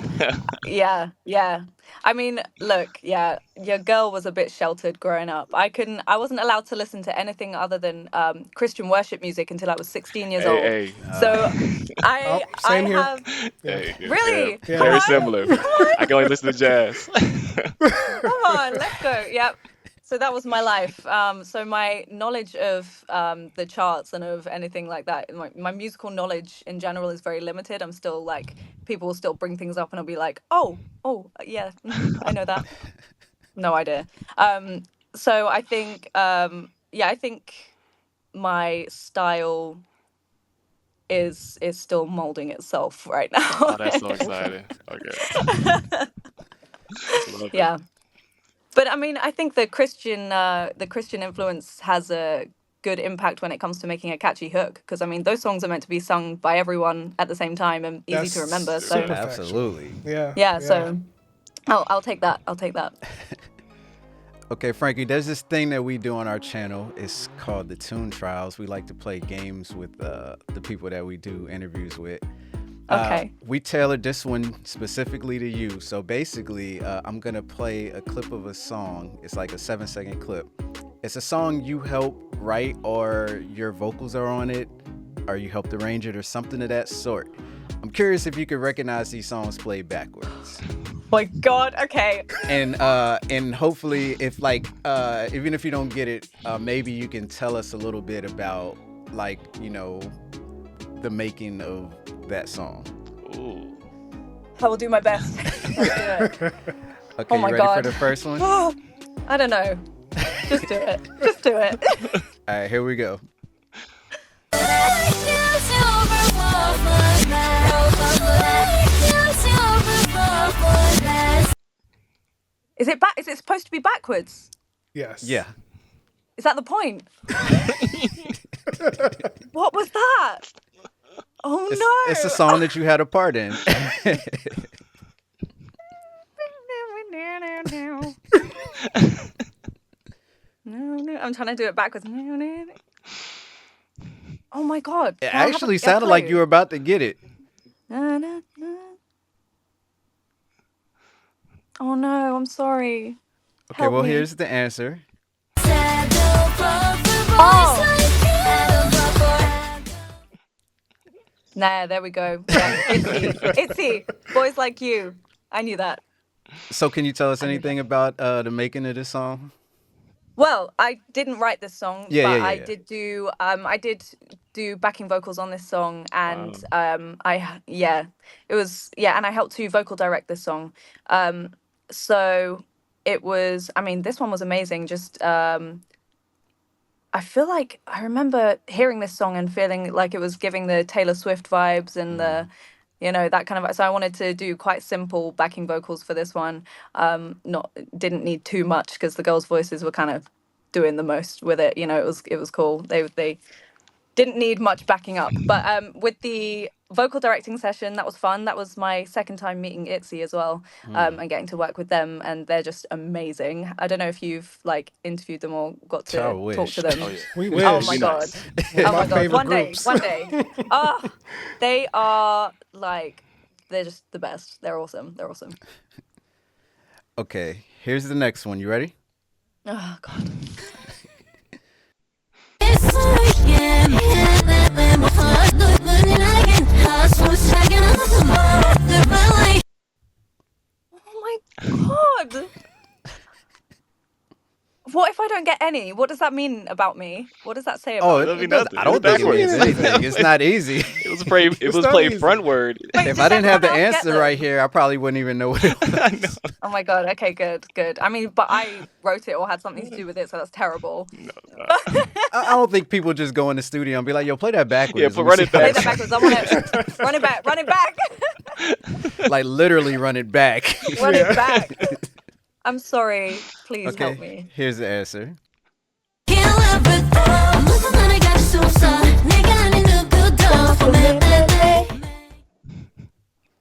Speaker 1: yeah, yeah. I mean, look, yeah, your girl was a bit sheltered growing up. I wasn't allowed to listen to anything other than Christian worship music until I was 16 years old.
Speaker 3: Hey,
Speaker 1: So I
Speaker 4: Oh,
Speaker 1: I
Speaker 4: same here.
Speaker 1: have
Speaker 4: Yeah.
Speaker 3: yeah,
Speaker 1: really come
Speaker 4: Yeah.
Speaker 3: very
Speaker 1: on,
Speaker 3: similar.
Speaker 1: come on,
Speaker 3: I can only listen to jazz.
Speaker 1: come on, let's go. Yep. So that was my life. So my knowledge of the charts and of anything like that, my musical knowledge in general is very limited. I'm still like, people will still bring things up and I'll be like, oh, yeah, I know that. No idea. Um, so I think, yeah, I think my style is still molding itself right
Speaker 3: Oh,
Speaker 1: now.
Speaker 3: that's so
Speaker 4: Okay.
Speaker 3: exciting. Okay, love it.
Speaker 1: Yeah. But I mean, I think the Christian influence has a good impact when it comes to making a catchy hook. Because I mean, those songs are meant to be sung by everyone at the same time and easy to
Speaker 4: That's
Speaker 1: remember. So
Speaker 4: super factual.
Speaker 2: Absolutely.
Speaker 4: Yeah.
Speaker 1: yeah,
Speaker 4: Yeah.
Speaker 1: so I'll take that. I'll take that.
Speaker 2: Okay, Frankie, there's this thing that we do on our channel. It's called the Tune Trials. We like to play games with the people that we do interviews with.
Speaker 1: Okay.
Speaker 2: We tailored this one specifically to you. So basically, I'm going to play a clip of a song. It's like a 7-second clip. It's a song you help write or your vocals are on it or you helped arrange it or something of that sort. I'm curious if you could recognize these songs played backwards.
Speaker 1: My God. Okay.
Speaker 2: And hopefully if like even if you don't get it, maybe you can tell us a little bit about like, you know, the making of that song.
Speaker 3: Ooh.
Speaker 1: I will do my best. Let's do it.
Speaker 2: Okay,
Speaker 1: Oh
Speaker 2: you
Speaker 1: my
Speaker 2: ready for
Speaker 1: God.
Speaker 2: the first one? All
Speaker 1: I don't know. Just do it. Just do it.
Speaker 2: right, here we go.
Speaker 1: Is it back? Is it supposed to be backwards?
Speaker 4: Yes.
Speaker 2: Yeah.
Speaker 1: Is that the point? What was that? Oh
Speaker 2: It's a
Speaker 1: no!
Speaker 2: song that you had a part in.
Speaker 1: I'm trying to do it backwards. Oh my God!
Speaker 2: It
Speaker 1: Can I have
Speaker 2: actually
Speaker 1: a
Speaker 2: sounded like you
Speaker 1: clue?
Speaker 2: were about to get it.
Speaker 1: Oh no! I'm sorry.
Speaker 2: Okay,
Speaker 1: Help
Speaker 2: well,
Speaker 1: me.
Speaker 2: here's the answer.
Speaker 1: Oh! Nah, there we go. Yeah, ITZY. ITZY. Boys Like You. I knew that.
Speaker 2: So, can you tell us
Speaker 1: I knew that.
Speaker 2: anything about the making of this song?
Speaker 1: Well, I didn't write this song,
Speaker 2: Yeah,
Speaker 1: but
Speaker 2: yeah, yeah,
Speaker 1: I did do backing vocals on this song, and
Speaker 3: Wow.
Speaker 1: and I helped to vocal direct this song. So it was. I mean, this one was amazing. Just I feel like I remember hearing this song and feeling like it was giving the Taylor Swift vibes and the, that kind of. So I wanted to do quite simple backing vocals for this one. Not didn't need too much because the girls' voices were kind of doing the most with it. It was cool. They didn't need much backing up. But with the vocal directing session, that was fun. That was my second time meeting ITZY as well, and getting to work with them, and they're just amazing. I don't know if you've like interviewed them or got
Speaker 2: I
Speaker 1: to talk
Speaker 2: wish.
Speaker 1: to them.
Speaker 3: Oh yeah.
Speaker 4: We
Speaker 1: Oh
Speaker 4: wish.
Speaker 1: my
Speaker 3: Be
Speaker 1: God.
Speaker 3: nice.
Speaker 4: One
Speaker 1: Oh
Speaker 4: of
Speaker 1: my
Speaker 4: my
Speaker 1: God.
Speaker 4: favorite
Speaker 1: One day.
Speaker 4: groups.
Speaker 1: One day. Oh, they are like, they're just the best. They're awesome. They're awesome.
Speaker 2: Okay, here's the next one. You ready?
Speaker 1: Oh God. Oh my God. What if I don't get any? What does that mean about me? What does that say
Speaker 2: Oh,
Speaker 1: about
Speaker 3: That'd
Speaker 1: me?
Speaker 3: be
Speaker 2: does.
Speaker 3: nothing.
Speaker 2: I
Speaker 3: It's
Speaker 2: don't think it
Speaker 3: backwards.
Speaker 2: means anything. It's not easy.
Speaker 3: It was played. It
Speaker 4: It's
Speaker 3: was
Speaker 4: not
Speaker 3: played
Speaker 4: easy.
Speaker 3: frontward.
Speaker 1: Wait,
Speaker 2: If
Speaker 1: does
Speaker 2: I didn't have the
Speaker 1: everyone else get
Speaker 2: answer right
Speaker 1: them?
Speaker 2: here, I probably wouldn't even know what it was.
Speaker 3: I know.
Speaker 1: Oh my God. Okay, good. I mean, but I wrote it or had something to do with it, so that's terrible.
Speaker 3: No, no.
Speaker 2: I don't think people just go in the studio and be like, "Yo, play that backwards."
Speaker 3: Yeah,
Speaker 2: Let
Speaker 3: but
Speaker 2: me
Speaker 3: run
Speaker 2: see
Speaker 3: it
Speaker 2: how
Speaker 1: Play
Speaker 3: back.
Speaker 2: that
Speaker 1: that
Speaker 2: sounds."
Speaker 1: backwards. I want it. Run it back. Run it back.
Speaker 2: Like literally run it back.
Speaker 1: Run it back. I'm sorry. Please help
Speaker 2: Okay,
Speaker 1: me.
Speaker 2: here's the answer.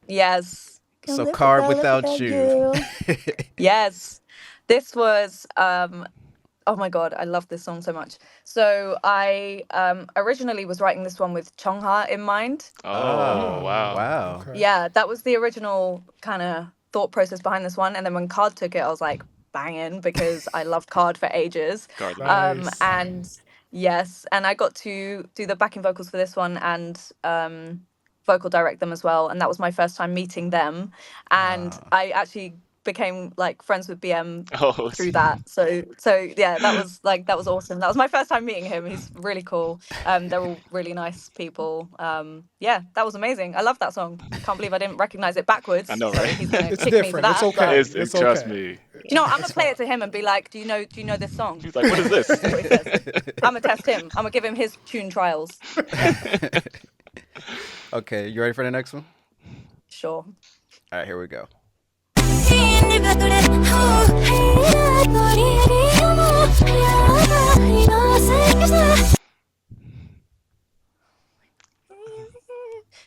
Speaker 1: Yes.
Speaker 2: So, KARD Without You.
Speaker 1: Yes. This was oh my God, I love this song so much. So I originally was writing this one with Chungha in mind.
Speaker 3: Oh wow.
Speaker 2: Wow.
Speaker 4: Okay.
Speaker 1: Yeah, that was the original kind of thought process behind this one. And then when KARD took it, I was like, banging, because I loved KARD for ages.
Speaker 3: Guard the
Speaker 4: Nice.
Speaker 1: And yes, and I got to do the backing vocals for this one and vocal direct them as well. And that was my first time meeting them. And I actually became like friends with BM
Speaker 3: Oh,
Speaker 1: through that. So yeah, that was awesome. That was my first time meeting him. He's really cool. They're all really nice people. Yeah, that was amazing. I love that song. Can't believe I didn't recognize it backwards.
Speaker 3: I know,
Speaker 1: So
Speaker 3: right?
Speaker 1: he's gonna
Speaker 4: It's
Speaker 1: kick me for
Speaker 4: different.
Speaker 1: that.
Speaker 4: It's okay.
Speaker 1: But,
Speaker 4: It's
Speaker 3: Trust
Speaker 4: okay.
Speaker 3: me.
Speaker 1: you know, I'm gonna play it to him and be like, do you know this song?
Speaker 3: He's like, what is this?
Speaker 1: See what he says. I'm gonna test him. I'm gonna give him his tune trials.
Speaker 2: Okay, you ready for the next one?
Speaker 1: Sure.
Speaker 2: All right, here we go.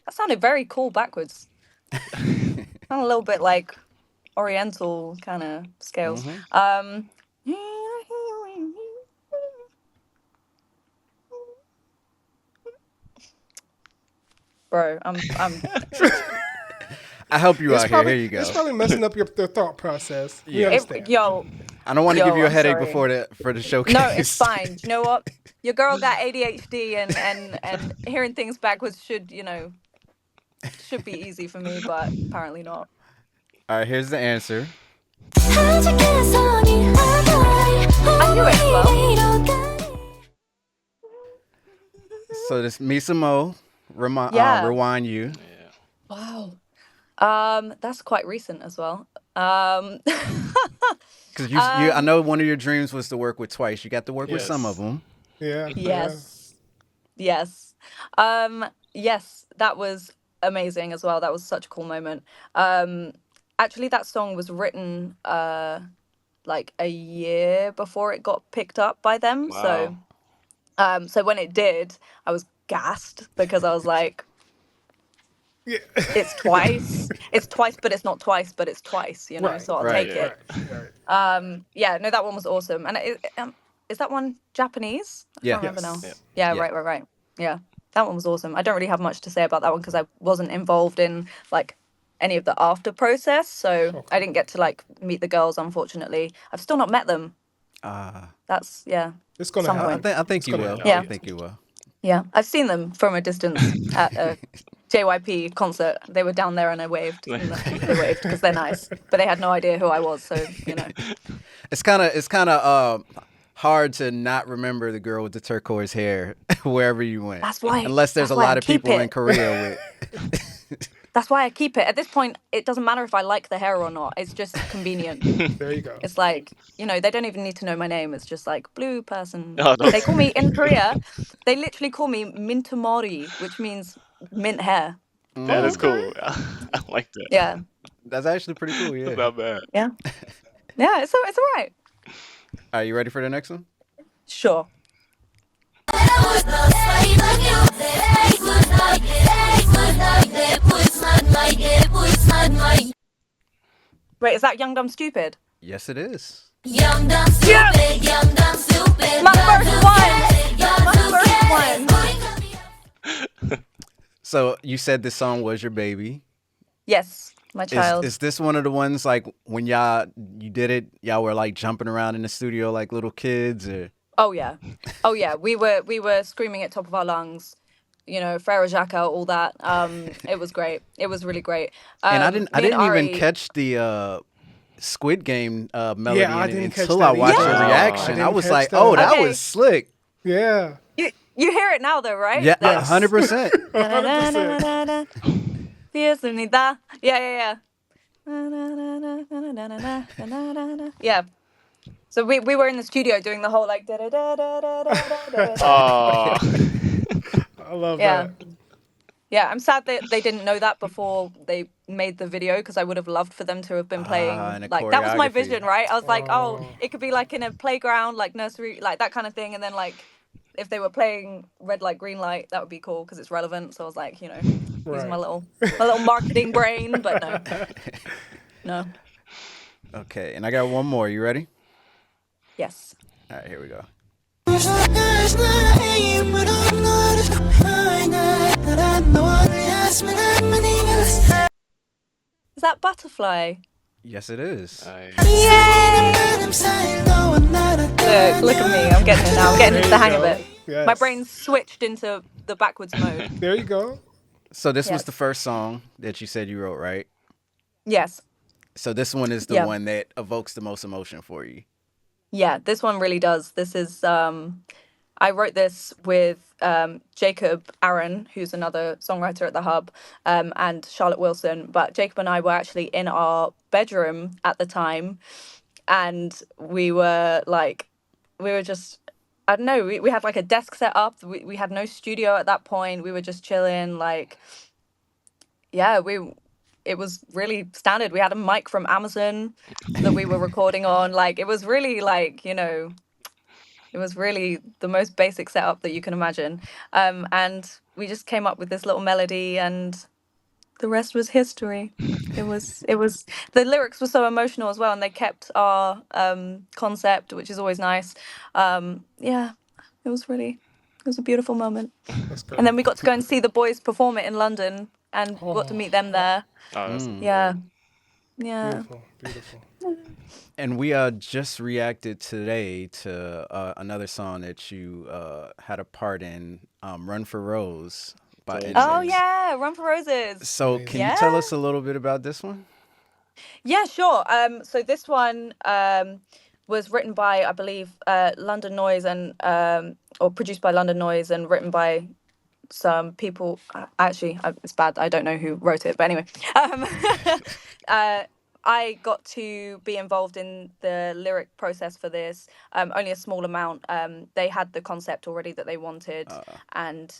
Speaker 1: That sounded very cool backwards. Sound a little bit like Oriental kind of scales. Bro, I'm
Speaker 2: I help you out here.
Speaker 4: probably,
Speaker 2: Here you go.
Speaker 4: It's probably messing up the thought process. We
Speaker 2: Yeah.
Speaker 4: understand.
Speaker 1: yo,
Speaker 2: I don't want to give you a
Speaker 1: I'm
Speaker 2: headache
Speaker 1: sorry.
Speaker 2: for the showcase.
Speaker 1: No, it's fine. Do you know what? Your girl got ADHD and hearing things backwards should be easy for me, but apparently not.
Speaker 2: All right, here's the answer.
Speaker 1: I knew it as well.
Speaker 2: So this Misa Mo,
Speaker 1: Yeah.
Speaker 2: Rewind You.
Speaker 3: Yeah.
Speaker 1: Wow. That's quite recent as well.
Speaker 2: Because I know one of your dreams was to work with Twice. You got to work with some of
Speaker 3: Yes.
Speaker 2: them.
Speaker 4: Yeah, yeah.
Speaker 1: Yes. Yes. Yes, that was amazing as well. That was such a cool moment. Actually, that song was written like a year before it got picked up by them.
Speaker 3: Wow.
Speaker 1: So when it did, I was gassed because I was like,
Speaker 4: Yeah.
Speaker 1: it's twice. It's twice, but it's not twice, but it's twice, you know,
Speaker 4: Right,
Speaker 1: so I'll
Speaker 2: Right.
Speaker 1: take
Speaker 3: Yeah.
Speaker 1: it. Yeah, no, that one was awesome. And is that one Japanese? I
Speaker 2: Yeah.
Speaker 1: can't remember now.
Speaker 3: Yeah.
Speaker 4: Yes.
Speaker 1: Yeah,
Speaker 2: Yeah.
Speaker 1: right. Yeah, that one was awesome. I don't really have much to say about that one because I wasn't involved in like any of the after process, so I
Speaker 4: Okay.
Speaker 1: didn't get to like meet the girls. Unfortunately, I've still not met them. That's
Speaker 4: It's gonna
Speaker 1: some
Speaker 2: I
Speaker 1: point.
Speaker 4: happen.
Speaker 2: think I think
Speaker 4: It's
Speaker 2: you
Speaker 4: gonna
Speaker 2: will.
Speaker 4: happen.
Speaker 1: Yeah.
Speaker 2: I think you will.
Speaker 1: Yeah, I've seen them from a distance at a JYP concert. They were down there and I waved, and they waved because they're nice, but they had no idea who I was. So you know,
Speaker 2: It's kind of hard to not remember the girl with the turquoise hair wherever you went,
Speaker 1: that's why.
Speaker 2: unless there's
Speaker 1: That's
Speaker 2: a
Speaker 1: why
Speaker 2: lot
Speaker 1: I
Speaker 2: of
Speaker 1: keep
Speaker 2: people in
Speaker 1: it.
Speaker 2: Korea with.
Speaker 1: That's why I keep it. At this point, it doesn't matter if I like the hair or not. It's just convenient.
Speaker 4: There you go.
Speaker 1: It's like, you know, they don't even need to know my name. It's just like blue person.
Speaker 3: Oh,
Speaker 1: They
Speaker 3: that's
Speaker 1: call me in Korea. They literally call me Mintomori, which means mint hair.
Speaker 3: that is
Speaker 2: Okay,
Speaker 3: cool. I like that.
Speaker 1: Yeah,
Speaker 2: that's actually pretty cool.
Speaker 3: That's
Speaker 2: Yeah.
Speaker 3: not bad.
Speaker 1: yeah, yeah. It's all right.
Speaker 2: Are you ready for the next one?
Speaker 1: Sure. Wait, is that Young Dumb Stupid?
Speaker 2: Yes, it is.
Speaker 5: Young, dumb, stupid, young, dumb, stupid.
Speaker 1: My first one. My first one.
Speaker 2: So you said this song was your baby.
Speaker 1: Yes, my child.
Speaker 2: Is this one of the ones like when you did it, y'all were like jumping around in the studio like little kids, or?
Speaker 1: Oh yeah, oh yeah. We were screaming at top of our lungs. You know, Frere Jacques, all that. It was great. It was really great.
Speaker 2: And I
Speaker 1: Me and
Speaker 2: didn't even
Speaker 1: Ari.
Speaker 2: catch the Squid Game melody
Speaker 4: Yeah, I
Speaker 2: in it
Speaker 4: didn't catch
Speaker 2: until
Speaker 4: that
Speaker 2: I watched
Speaker 4: either.
Speaker 2: your
Speaker 3: Yeah.
Speaker 2: reaction.
Speaker 4: I
Speaker 2: I
Speaker 4: didn't
Speaker 2: was
Speaker 4: catch
Speaker 2: like,
Speaker 4: that.
Speaker 2: oh, that
Speaker 1: Okay.
Speaker 2: was slick.
Speaker 4: Yeah.
Speaker 1: You hear it now though, right?
Speaker 2: Yeah,
Speaker 1: The
Speaker 2: 100%.
Speaker 4: 100%.
Speaker 1: Fiesta. Yeah. Yeah. So we were in the studio doing the whole like da da da da da da da.
Speaker 3: Oh,
Speaker 4: I love
Speaker 1: Yeah.
Speaker 4: that.
Speaker 1: Yeah, I'm sad that they didn't know that before they made the video because I would have loved for them to have been playing
Speaker 2: and the
Speaker 1: like that was my
Speaker 2: choreography.
Speaker 1: vision, right? I was like, oh,
Speaker 4: Oh.
Speaker 1: it could be like in a playground, like nursery, like that kind of thing, and then like if they were playing red light, green light, that would be cool because it's relevant. So I was like, you know, using my
Speaker 4: Right.
Speaker 1: little marketing brain, but no.
Speaker 2: Okay, and I got one more. You ready?
Speaker 1: Yes.
Speaker 2: All right, here we go.
Speaker 1: Is that Butterfly?
Speaker 2: Yes, it is.
Speaker 1: Look at me. I'm getting it now. I'm getting into the hang of
Speaker 4: go.
Speaker 1: it.
Speaker 4: Yes.
Speaker 1: My brain's switched into the backwards mode.
Speaker 4: There you go.
Speaker 2: So this was
Speaker 1: Yes.
Speaker 2: the first song that you said you wrote, right?
Speaker 1: Yes.
Speaker 2: So this one is the
Speaker 1: Yeah.
Speaker 2: one that evokes the most emotion for you.
Speaker 1: Yeah, this one really does. This is I wrote this with Jacob Aaron, who's another songwriter at the Hub, and Charlotte Wilson. But Jacob and I were actually in our bedroom at the time, and we were just, I don't know, we had like a desk set up. We had no studio at that point. We were just chilling, like, yeah, it was really standard. We had a mic from Amazon that we were recording on. Like, it was really like, you know, it was really the most basic setup that you can imagine. And we just came up with this little melody, and the rest was history. It was the lyrics were so emotional as well, and they kept our concept, which is always nice. Yeah, it was a beautiful moment.
Speaker 4: That's good.
Speaker 1: And then we got to go and see the boys perform it in London, and got to meet them there.
Speaker 3: oh, that's
Speaker 1: Yeah. Yeah.
Speaker 4: Beautiful. Beautiful.
Speaker 2: And we just reacted today to another song that you had a part in, "Run for Rose" by
Speaker 3: Oh,
Speaker 1: Oh
Speaker 2: NMIXX.
Speaker 1: yeah, Run for Roses.
Speaker 2: So can you
Speaker 1: Yeah.
Speaker 2: tell us a little bit about this one?
Speaker 1: Yeah, sure. So this one was written by, I believe, London Noise and or produced by London Noise and written by some people. Actually, it's bad. I don't know who wrote it, but anyway, uh, I got to be involved in the lyric process for this. Only a small amount. They had the concept already that they wanted, and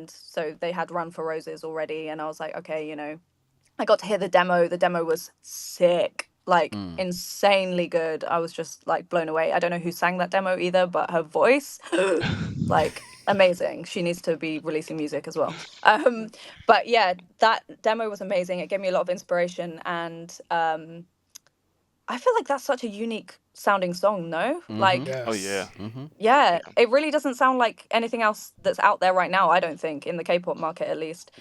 Speaker 1: so they had Run for Roses already, and I was like, okay, I got to hear the demo. The demo was sick, like insanely good. I was just like blown away. I don't know who sang that demo either, but her voice, like amazing. She needs to be releasing music as well. But yeah, that demo was amazing. It gave me a lot of inspiration, and I feel like that's such a unique sounding song, no? Like,
Speaker 3: Oh yeah.
Speaker 4: Yes.
Speaker 1: yeah, it really doesn't sound like anything else that's out there right now, I don't think, in the K-pop market at least.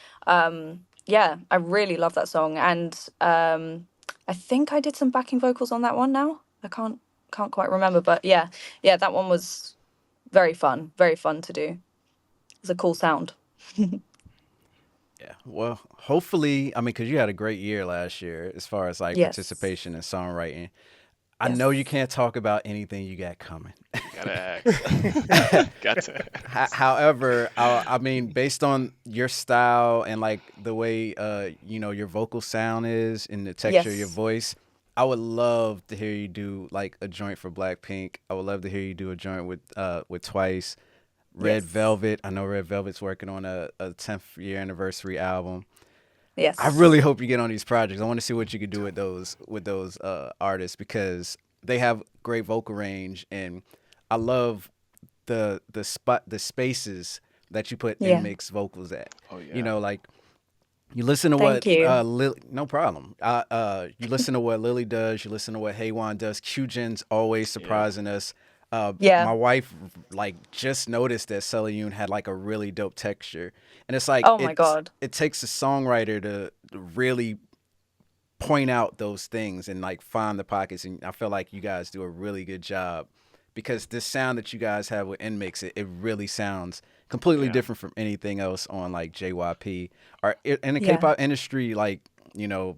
Speaker 1: Yeah, I really love that song, and I think I did some backing vocals on that one now. I can't quite remember, but yeah, that one was very fun to do. It's a cool sound.
Speaker 2: Yeah. Well, hopefully, I mean, because you had a great year last year as far as like
Speaker 1: Yes.
Speaker 2: participation in songwriting. I
Speaker 1: Yes.
Speaker 2: know you can't talk about anything you got coming.
Speaker 3: Gotta ask. Got to.
Speaker 2: However, I mean, based on your style and like the way your vocal sound is and the texture of your
Speaker 1: Yes.
Speaker 2: voice, I would love to hear you do like a joint for Blackpink. I would love to hear you do a joint with Twice. Red
Speaker 1: Yes.
Speaker 2: Velvet. I know Red Velvet's working on a 10th year anniversary album.
Speaker 1: Yes.
Speaker 2: I really hope you get on these projects. I want to see what you can do with those artists because they have great vocal range, and I love the spaces that you put
Speaker 1: Yeah.
Speaker 2: NMIXX vocals at.
Speaker 3: Oh yeah.
Speaker 2: Like you listen to
Speaker 1: Thank
Speaker 2: what
Speaker 1: you.
Speaker 2: no problem. You listen to what Lily does. You listen to what Haywan does. Kyujin's always
Speaker 3: Yeah.
Speaker 2: surprising us.
Speaker 1: Yeah.
Speaker 2: My wife like just noticed that Selyun had like a really dope texture, and it's like
Speaker 1: Oh my God.
Speaker 2: it takes a songwriter to really point out those things and like find the pockets. And I feel like you guys do a really good job because this sound that you guys have with NMIXX, it really sounds completely
Speaker 3: Yeah.
Speaker 2: different from anything else on like JYP or in the
Speaker 1: Yeah.
Speaker 2: K-pop industry. Like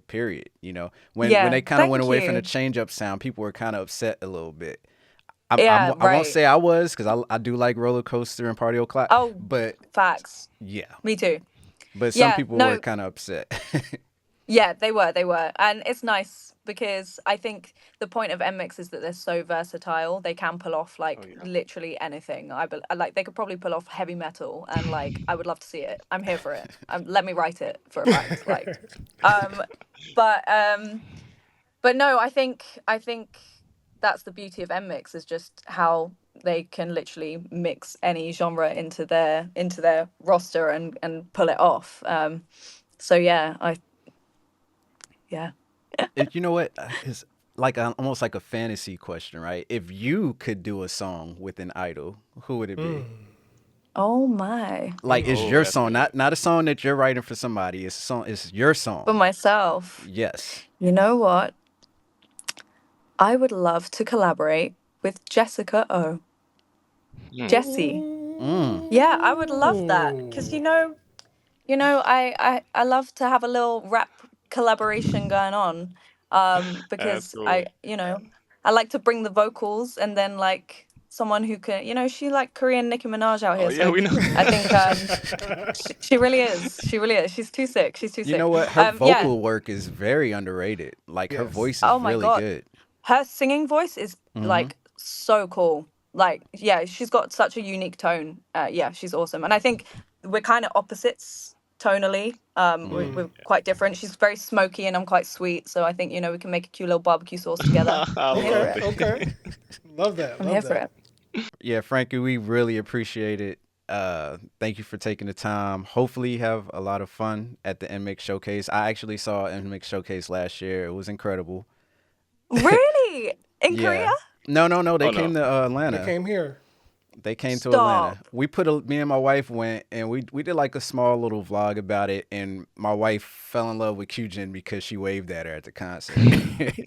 Speaker 2: period. When
Speaker 1: Yeah.
Speaker 2: they kind of went
Speaker 1: Thank
Speaker 2: away from the
Speaker 1: you.
Speaker 2: change up sound, people were kind of upset a little bit.
Speaker 1: Yeah.
Speaker 2: I won't
Speaker 1: Right.
Speaker 2: say I was because I do like Roller Coaster and Party O'Clock,
Speaker 1: Oh,
Speaker 2: but
Speaker 1: facts.
Speaker 2: yeah,
Speaker 1: Me too.
Speaker 2: but some
Speaker 1: Yeah.
Speaker 2: people were
Speaker 1: No.
Speaker 2: kind of upset.
Speaker 1: Yeah, they were, and it's nice because I think the point of NMIXX is that they're so versatile. They can pull off
Speaker 3: Oh
Speaker 1: like
Speaker 3: yeah.
Speaker 1: literally anything. Like they could probably pull off heavy metal, and like I would love to see it. I'm here for it. Let me write it for a fact. Like, um, but um, but no, I think that's the beauty of NMIXX is just how they can literally mix any genre into their roster and pull it off. So yeah.
Speaker 2: You know what? It's like almost like a fantasy question, right? If you could do a song with an idol, who would it be?
Speaker 1: Oh my.
Speaker 2: Like it's
Speaker 3: Oh,
Speaker 2: your
Speaker 3: that's
Speaker 2: song,
Speaker 3: good.
Speaker 2: not a song that you're writing for somebody. It's a song. It's your
Speaker 1: For
Speaker 2: song.
Speaker 1: myself,
Speaker 2: Yes.
Speaker 1: you know what? I would love to collaborate with Jessica O.
Speaker 3: Hmm.
Speaker 1: Jessie.
Speaker 2: Mm.
Speaker 1: Yeah, I would love that because I love to have a little rap collaboration going on.
Speaker 3: That's
Speaker 1: Because
Speaker 3: cool.
Speaker 1: I like to bring the vocals and then like someone who can, she like Korean Nicki Minaj out
Speaker 3: Oh
Speaker 1: here.
Speaker 3: yeah,
Speaker 1: So
Speaker 3: we know.
Speaker 1: I think she really is. She really is. She's too sick. She's too
Speaker 2: You know
Speaker 1: sick.
Speaker 2: what? Her
Speaker 1: Yeah.
Speaker 2: vocal work is very underrated. Like her
Speaker 4: Yes.
Speaker 2: voice is
Speaker 1: Oh my
Speaker 2: really
Speaker 1: God.
Speaker 2: good.
Speaker 1: Her singing voice is
Speaker 2: Hmm.
Speaker 1: like so cool. Like, yeah, she's got such a unique tone. Yeah, she's awesome. And I think we're kind of opposites tonally. We're quite different. She's very smoky and I'm quite sweet. So I think, we can make a cute little barbecue sauce together.
Speaker 3: I
Speaker 1: I'm here for
Speaker 3: love
Speaker 4: Okay.
Speaker 1: it.
Speaker 3: it.
Speaker 4: Okay. Love that.
Speaker 1: I'm here
Speaker 4: Love
Speaker 1: for
Speaker 4: that.
Speaker 1: it.
Speaker 2: Yeah, Frankie, we really appreciate it. Thank you for taking the time. Hopefully, you have a lot of fun at the NMIXX showcase. I actually saw NMIXX showcase last year. It was incredible.
Speaker 1: Really? In Korea?
Speaker 2: Yeah. No. They
Speaker 3: Oh
Speaker 2: came
Speaker 3: no.
Speaker 2: to
Speaker 4: They
Speaker 2: Atlanta.
Speaker 4: came here.
Speaker 2: They came to Atlanta.
Speaker 1: Stop.
Speaker 2: Me and my wife went, and we did like a small little vlog about it. And my wife fell in love with Kyujin because she waved at her at the concert.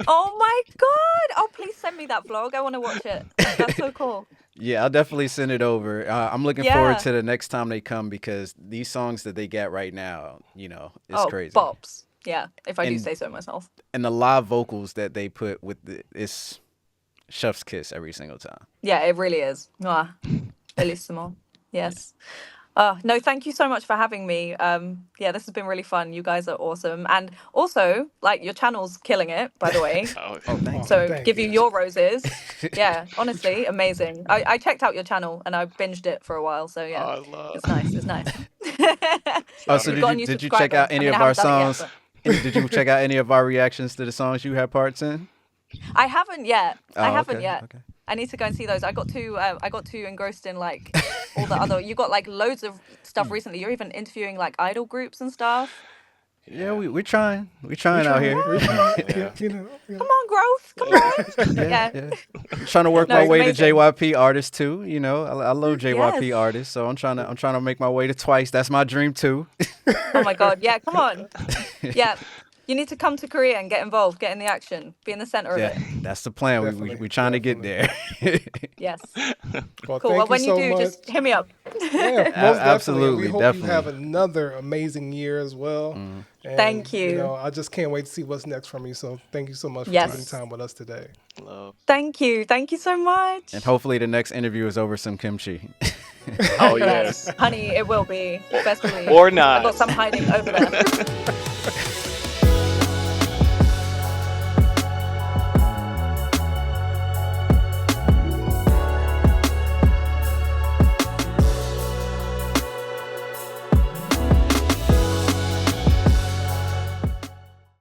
Speaker 1: Oh my God. Oh, please send me that vlog. I want to watch it. That's so cool.
Speaker 2: Yeah, I'll definitely send it over. I'm looking forward
Speaker 1: Yeah.
Speaker 2: to the next time they come because these songs that they get right now, it's
Speaker 1: Oh,
Speaker 2: crazy.
Speaker 1: bops. Yeah, if I do
Speaker 2: And
Speaker 1: say so myself.
Speaker 2: and the live vocals that they put with it's chef's kiss every single time.
Speaker 1: Yeah, it really is. Mwah. Bellissimo. Yes. No, thank you so much for having me. Yeah, this has been really fun. You guys are awesome. And also, like, your channel's killing it, by the way.
Speaker 3: Oh,
Speaker 2: Oh, thank
Speaker 4: Awesome.
Speaker 2: you.
Speaker 1: So
Speaker 4: Thank
Speaker 1: give you
Speaker 4: you.
Speaker 1: your roses. Yeah, honestly, amazing. I checked out your channel and I binged it for a while. So
Speaker 3: oh,
Speaker 1: yeah,
Speaker 3: I love.
Speaker 1: it's nice. It's nice.
Speaker 2: Oh, so
Speaker 1: You've
Speaker 3: Sorry.
Speaker 1: got a new
Speaker 2: did you check
Speaker 1: subscriber.
Speaker 2: out any
Speaker 1: I mean, I
Speaker 2: of our
Speaker 1: haven't done it yet,
Speaker 2: songs?
Speaker 1: but
Speaker 2: Did you check out any of our reactions to the songs you had parts in?
Speaker 1: I haven't yet. I
Speaker 2: Oh,
Speaker 1: haven't
Speaker 2: okay,
Speaker 1: yet.
Speaker 2: okay.
Speaker 1: I need to go and see those. I got too engrossed in like all the other. You got like loads of stuff recently. You're even interviewing like idol groups and stuff.
Speaker 2: Yeah,
Speaker 3: Yeah.
Speaker 2: we trying
Speaker 4: We
Speaker 2: out
Speaker 4: trying.
Speaker 2: here.
Speaker 4: We trying.
Speaker 3: Yeah.
Speaker 4: Yeah.
Speaker 1: Come on, growth. Come on.
Speaker 2: Yeah,
Speaker 1: Yeah.
Speaker 2: yeah. I'm trying to work
Speaker 1: No,
Speaker 2: my
Speaker 1: it's
Speaker 2: way to
Speaker 1: amazing.
Speaker 2: JYP artist too. You know, I love JYP
Speaker 1: Yes.
Speaker 2: artists, so I'm trying to make my way to Twice. That's my dream too.
Speaker 1: Oh my God. Yeah. Come on. Yeah. You need to come to Korea and get involved, get in the action, be in the center of
Speaker 2: Yeah,
Speaker 1: it.
Speaker 2: that's the plan.
Speaker 4: Definitely,
Speaker 2: We trying to get there.
Speaker 1: Yes.
Speaker 4: Well,
Speaker 1: Cool. Well,
Speaker 4: thank you
Speaker 1: when you
Speaker 4: so
Speaker 1: do,
Speaker 4: much.
Speaker 1: just hit me up.
Speaker 4: Yeah, most definitely. And
Speaker 2: Absolutely,
Speaker 4: we hope
Speaker 2: definitely.
Speaker 4: you have another amazing year as well. And,
Speaker 1: Thank you.
Speaker 4: You know, I just can't wait to see what's next from you. So thank you so much for
Speaker 1: Yes.
Speaker 4: taking time with us today.
Speaker 3: Love.
Speaker 1: Thank you. Thank you so much.
Speaker 2: And hopefully the next interview is over some kimchi.
Speaker 3: Oh
Speaker 1: Yes.
Speaker 3: yes.
Speaker 1: Honey, it will be. Best believe.
Speaker 3: Or
Speaker 1: I've got
Speaker 3: not.
Speaker 1: some hiding over there.